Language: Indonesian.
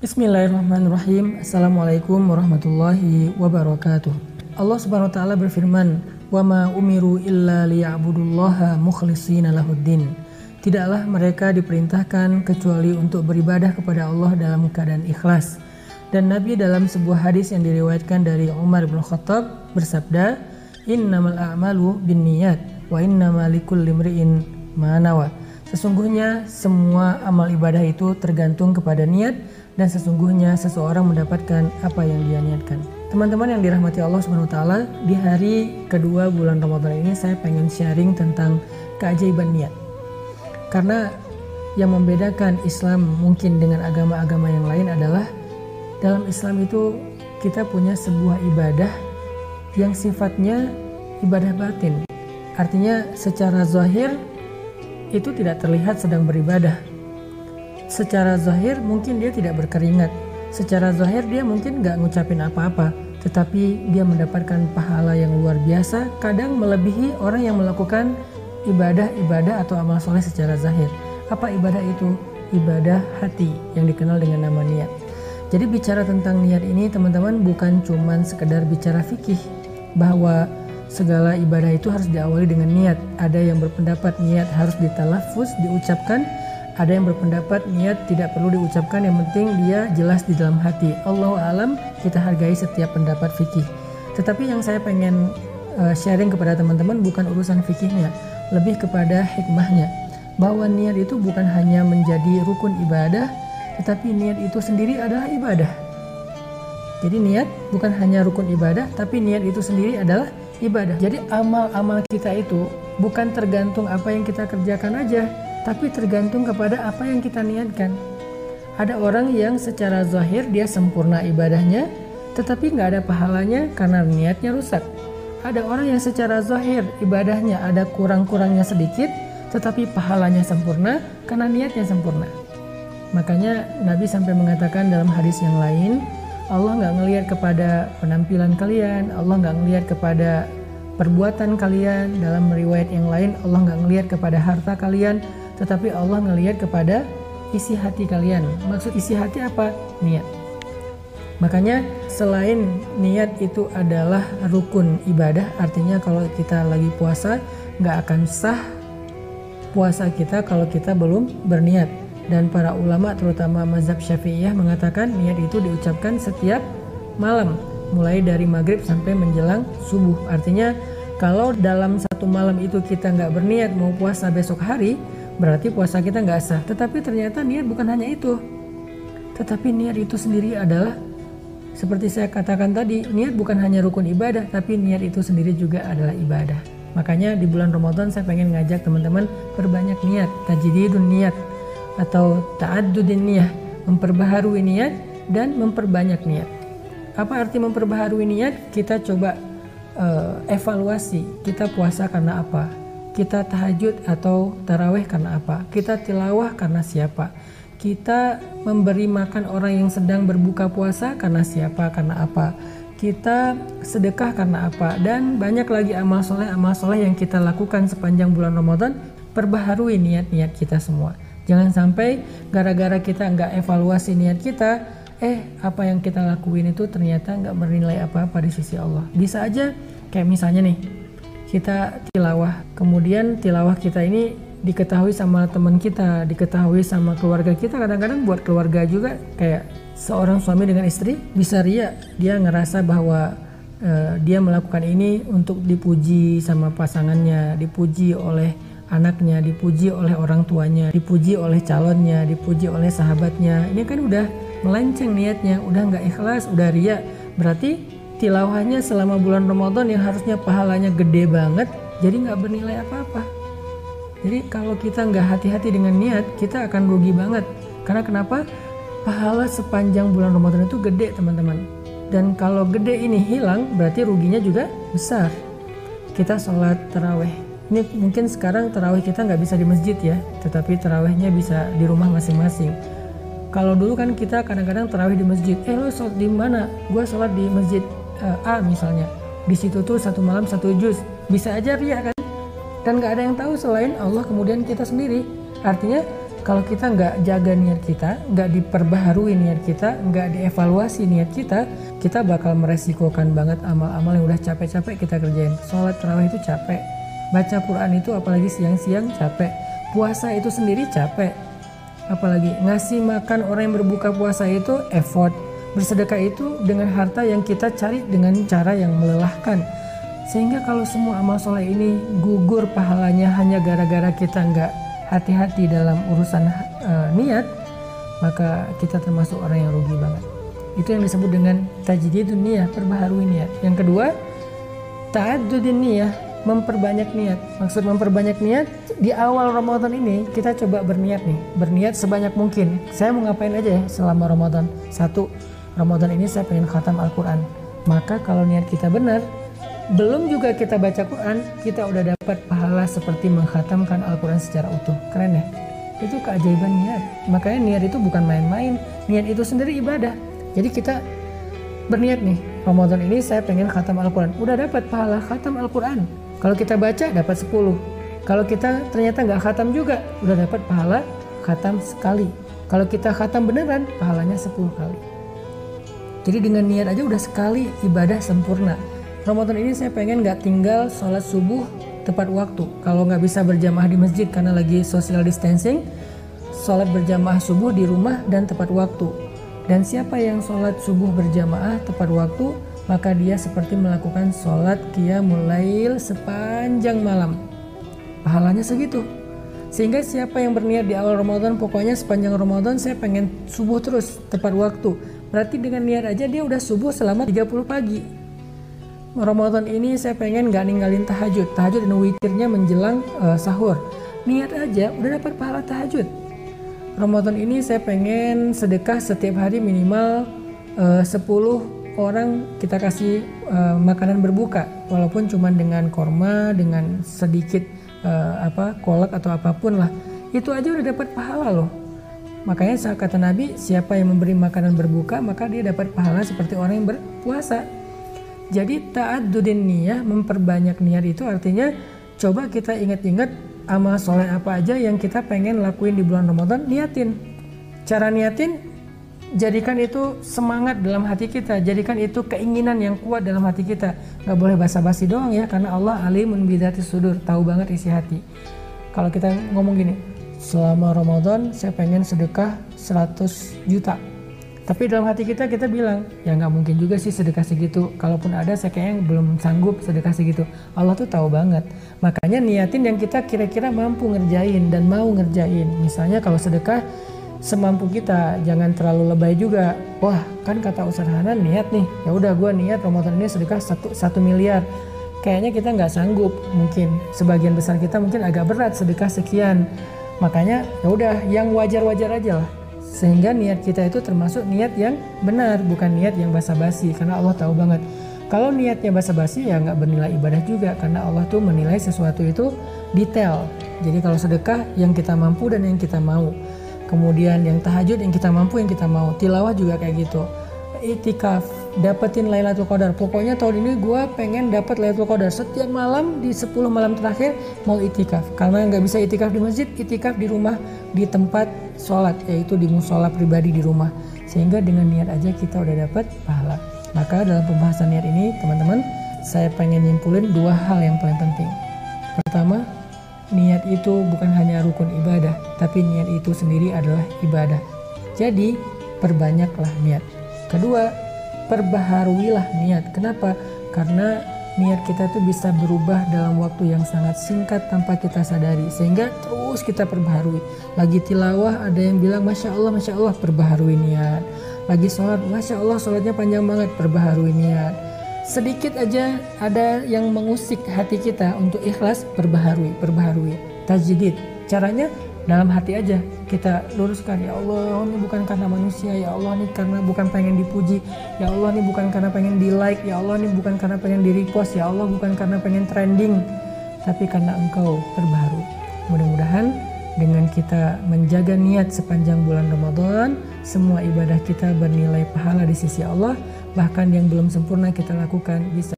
Bismillahirrahmanirrahim. Assalamualaikum warahmatullahi wabarakatuh. Allah Subhanahu wa taala berfirman, "Wa ma umiru illa liya'budullaha mukhlishina lahuddin." Tidaklah mereka diperintahkan kecuali untuk beribadah kepada Allah dalam keadaan ikhlas. Dan Nabi dalam sebuah hadis yang diriwayatkan dari Umar bin Khattab bersabda, "Innamal a'malu binniyat wa innamal likulli imri'in ma nawa." Sesungguhnya semua amal ibadah itu tergantung kepada niat, dan sesungguhnya seseorang mendapatkan apa yang dia niatkan. Teman-teman yang dirahmati Allah Subhanahu wa taala, di hari kedua bulan Ramadan ini saya pengen sharing tentang keajaiban niat. Karena yang membedakan Islam mungkin dengan agama-agama yang lain adalah dalam Islam itu kita punya sebuah ibadah yang sifatnya ibadah batin. Artinya secara zahir itu tidak terlihat sedang beribadah. Secara zahir mungkin dia tidak berkeringat, secara zahir dia mungkin gak ngucapin apa-apa, tetapi dia mendapatkan pahala yang luar biasa, kadang melebihi orang yang melakukan ibadah-ibadah atau amal soleh secara zahir. Apa ibadah itu? Ibadah hati yang dikenal dengan nama niat. Jadi bicara tentang niat ini teman-teman bukan cuman sekedar bicara fikih bahwa segala ibadah itu harus diawali dengan niat. Ada yang berpendapat niat harus ditalaffuz, diucapkan. Ada yang berpendapat niat tidak perlu diucapkan, yang penting dia jelas di dalam hati. Allahu a'lam, kita hargai setiap pendapat fikih. Tetapi yang saya pengen sharing kepada teman-teman bukan urusan fikihnya, lebih kepada hikmahnya. Bahwa niat itu bukan hanya menjadi rukun ibadah, tetapi niat itu sendiri adalah ibadah. Jadi niat bukan hanya rukun ibadah, tapi niat itu sendiri adalah ibadah. Jadi amal-amal kita itu bukan tergantung apa yang kita kerjakan aja, tapi tergantung kepada apa yang kita niatkan. Ada orang yang secara zahir dia sempurna ibadahnya, tetapi nggak ada pahalanya karena niatnya rusak. Ada orang yang secara zahir ibadahnya ada kurang-kurangnya sedikit, tetapi pahalanya sempurna karena niatnya sempurna. Makanya Nabi sampai mengatakan dalam hadis yang lain, Allah nggak ngelihat kepada penampilan kalian, Allah nggak ngelihat kepada perbuatan kalian. Dalam riwayat yang lain, Allah nggak ngelihat kepada harta kalian, tetapi Allah ngelihat kepada isi hati kalian. Maksud isi hati apa? Niat. Makanya selain niat itu adalah rukun ibadah, artinya kalau kita lagi puasa nggak akan sah puasa kita kalau kita belum berniat. Dan para ulama terutama mazhab Syafi'iyah mengatakan niat itu diucapkan setiap malam, mulai dari maghrib sampai menjelang subuh. Artinya kalau dalam satu malam itu kita nggak berniat mau puasa besok hari, berarti puasa kita nggak sah. Tetapi ternyata niat bukan hanya itu, tetapi niat itu sendiri adalah, seperti saya katakan tadi, niat bukan hanya rukun ibadah, tapi niat itu sendiri juga adalah ibadah. Makanya di bulan Ramadan saya pengen ngajak teman-teman perbanyak niat, tajdidun niat atau ta'addudin niyah, memperbaharui niat dan memperbanyak niat. Apa arti memperbaharui niat? Kita coba evaluasi, kita puasa karena apa? Kita tahajud atau taraweh karena apa? Kita tilawah karena siapa? Kita memberi makan orang yang sedang berbuka puasa karena siapa? Karena apa? Kita sedekah karena apa? Dan banyak lagi amal soleh yang kita lakukan sepanjang bulan Ramadan. Perbaharui niat-niat kita semua. Jangan sampai gara-gara kita nggak evaluasi niat kita, apa yang kita lakuin itu ternyata nggak bernilai apa-apa di sisi Allah. Bisa aja kayak misalnya nih, kita tilawah, kemudian tilawah kita ini diketahui sama teman kita, diketahui sama keluarga kita. Kadang-kadang buat keluarga juga, kayak seorang suami dengan istri bisa riya, dia ngerasa bahwa dia melakukan ini untuk dipuji sama pasangannya, dipuji oleh anaknya, dipuji oleh orang tuanya, dipuji oleh calonnya, dipuji oleh sahabatnya. Ini kan udah melenceng niatnya, udah nggak ikhlas, udah riya. Berarti tilawahnya selama bulan Ramadan yang harusnya pahalanya gede banget, jadi nggak bernilai apa-apa. Jadi kalau kita nggak hati-hati dengan niat, kita akan rugi banget. Karena kenapa? Pahala sepanjang bulan Ramadan itu gede teman-teman. Dan kalau gede ini hilang, berarti ruginya juga besar. Kita sholat taraweh. Ini mungkin sekarang tarawih kita nggak bisa di masjid ya, tetapi tarawihnya bisa di rumah masing-masing. Kalau dulu kan kita kadang-kadang tarawih di masjid. Lo sholat di mana? Gue sholat di masjid A misalnya. Di situ tuh satu malam satu juz. Bisa aja riya kan? Dan nggak ada yang tahu selain Allah kemudian kita sendiri. Artinya Kalau kita nggak jaga niat kita, nggak diperbaharui niat kita, nggak dievaluasi niat kita bakal meresikokan banget amal-amal yang udah capek-capek kita kerjain. Sholat tarawih itu capek, baca Quran itu apalagi siang-siang capek, puasa itu sendiri capek, apalagi ngasih makan orang yang berbuka puasa itu effort, bersedekah itu dengan harta yang kita cari dengan cara yang melelahkan. Sehingga kalau semua amal soleh ini gugur pahalanya hanya gara-gara kita nggak hati-hati dalam urusan niat, maka kita termasuk orang yang rugi banget. Itu yang disebut dengan tajdidun niyah, perbaharui niat. Yang kedua, ta'addudun niyah, memperbanyak niat. Maksud memperbanyak niat, di awal Ramadan ini kita coba berniat nih, berniat sebanyak mungkin. Saya mau ngapain aja ya selama Ramadan? 1, Ramadan ini saya pengen khatam Al-Quran. Maka kalau niat kita benar, belum juga kita baca Quran, kita udah dapat pahala seperti mengkhatamkan Al-Quran secara utuh. Keren ya? Itu keajaiban niat. Makanya niat itu bukan main-main. Niat itu sendiri ibadah. Jadi kita berniat nih, Ramadan ini saya pengen khatam Al-Quran. Udah dapat pahala khatam Al-Quran. Kalau kita baca dapat 10. Kalau kita ternyata nggak khatam juga, udah dapat pahala khatam sekali. Kalau kita khatam beneran, pahalanya 10 kali. Jadi dengan niat aja udah sekali ibadah sempurna. Ramadan ini saya pengen gak tinggal sholat subuh tepat waktu. Kalau gak bisa berjamaah di masjid karena lagi social distancing, sholat berjamaah subuh di rumah dan tepat waktu. Dan siapa yang sholat subuh berjamaah tepat waktu, maka dia seperti melakukan sholat qiyamul lail sepanjang malam. Pahalanya segitu. Sehingga siapa yang berniat di awal Ramadan, pokoknya sepanjang Ramadan saya pengen subuh terus tepat waktu. Berarti dengan niat aja dia udah subuh selama 30 pagi. Ramadan ini saya pengen gak ninggalin tahajud dan witirnya menjelang sahur. Niat aja udah dapat pahala tahajud. Ramadan ini saya pengen sedekah setiap hari minimal 10 orang kita kasih makanan berbuka, walaupun cuma dengan korma, dengan sedikit kolak atau apapun lah. Itu aja udah dapat pahala loh. Makanya kata Nabi, siapa yang memberi makanan berbuka maka dia dapat pahala seperti orang yang berpuasa. Jadi ta'addudin niyah, memperbanyak niat itu artinya coba kita ingat-ingat amal soleh apa aja yang kita pengen lakuin di bulan Ramadan, niatin. Cara niatin, jadikan itu semangat dalam hati kita, jadikan itu keinginan yang kuat dalam hati kita. Gak boleh basa-basi doang ya, karena Allah alimun bidzati sudur, tahu banget isi hati. Kalau kita ngomong gini, selama Ramadan saya pengen sedekah 100 juta. Tapi dalam hati kita bilang, ya nggak mungkin juga sih sedekah segitu. Kalaupun ada, saya kayaknya belum sanggup sedekah segitu. Allah tuh tahu banget. Makanya niatin yang kita kira-kira mampu ngerjain dan mau ngerjain. Misalnya kalau sedekah semampu kita, jangan terlalu lebay juga. Wah, kan kata Ustaz Hanan niat nih. Ya udah, gue niat Ramadan ini sedekah 1 miliar. Kayaknya kita nggak sanggup. Mungkin sebagian besar kita mungkin agak berat sedekah sekian. Makanya ya udah, yang wajar-wajar aja lah. Sehingga niat kita itu termasuk niat yang benar, bukan niat yang basa-basi, karena Allah tahu banget. Kalau niatnya basa-basi ya nggak bernilai ibadah juga, karena Allah tuh menilai sesuatu itu detail. Jadi kalau sedekah yang kita mampu dan yang kita mau. Kemudian yang tahajud yang kita mampu, yang kita mau. Tilawah juga kayak gitu. Itikaf, dapetin Lailatul Qadar. Pokoknya tahun ini gue pengen dapat Lailatul Qadar. Setiap malam di 10 malam terakhir mau itikaf. Karena nggak bisa itikaf di masjid, itikaf di rumah, di tempat sholat, yaitu di musola pribadi di rumah. Sehingga dengan niat aja kita udah dapat pahala. Maka dalam pembahasan niat ini teman-teman, saya pengen nyimpulin 2 hal yang paling penting. Pertama, niat itu bukan hanya rukun ibadah, tapi niat itu sendiri adalah ibadah. Jadi perbanyaklah niat. Kedua, perbaharuilah niat. Kenapa? Karena niat kita tuh bisa berubah dalam waktu yang sangat singkat tanpa kita sadari, sehingga terus kita perbaharui. Lagi tilawah ada yang bilang Masya Allah, perbaharui niat. Lagi sholat, Masya Allah sholatnya panjang banget, perbaharui niat. Sedikit aja ada yang mengusik hati kita untuk ikhlas, perbaharui. Tajdid. Caranya dalam hati aja kita luruskan, ya Allah ini bukan karena manusia, ya Allah ini karena bukan pengen dipuji, ya Allah ini bukan karena pengen di like, ya Allah ini bukan karena pengen di repost, ya Allah bukan karena pengen trending, tapi karena Engkau perbaharui. Mudah-mudahan dengan kita menjaga niat sepanjang bulan Ramadan, semua ibadah kita bernilai pahala di sisi Allah, bahkan yang belum sempurna kita lakukan bisa